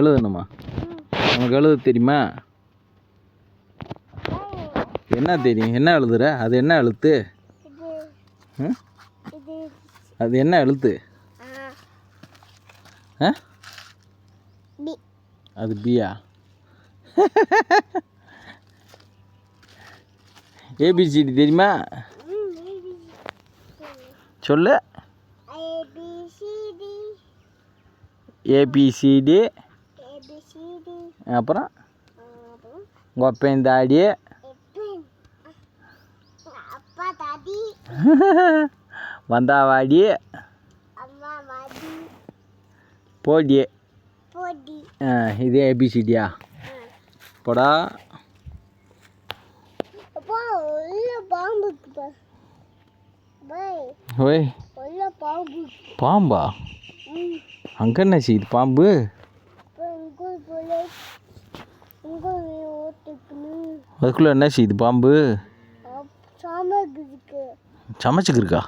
எழுதணுமா? உனக்கு எழுத தெரியுமா? என்ன தெரியும்? என்ன எழுதுற? அது என்ன எழுத்து? அது என்ன எழுத்து? அது பியா? ஏபிசிடி தெரியுமா? சொல்லு. ஏபிசிடி. அப்புறம் கொப்பைந்தாடி. வந்தாவாடி. போடி. இது ஏபிசிடியா? போடா. ஓய் பாம்பா? அங்கே என்ன செய்யுது பாம்பு? அதுக்குள்ளே என்ன செய்யுது பாம்பு? சமைச்சுக்கிருக்கா?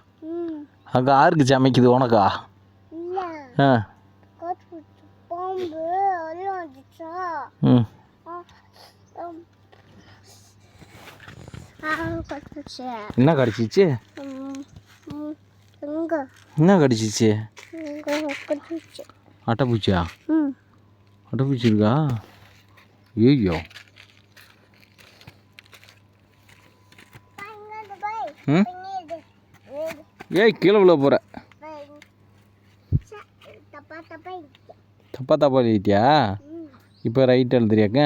அங்கே யாருக்கு சமைக்குது? உனக்கா? ஆ ம் என்ன கடிச்சிச்சு? என்ன கடிச்சிச்சு? அட்டைப்பூச்சியா? அட்டைப்பூச்சி இருக்கா? ஐயோ. ஏய் கீழே விழ போகிற. தப்பா எழுதிட்டியா? இப்போ ரைட் எழுதுறியாக்க?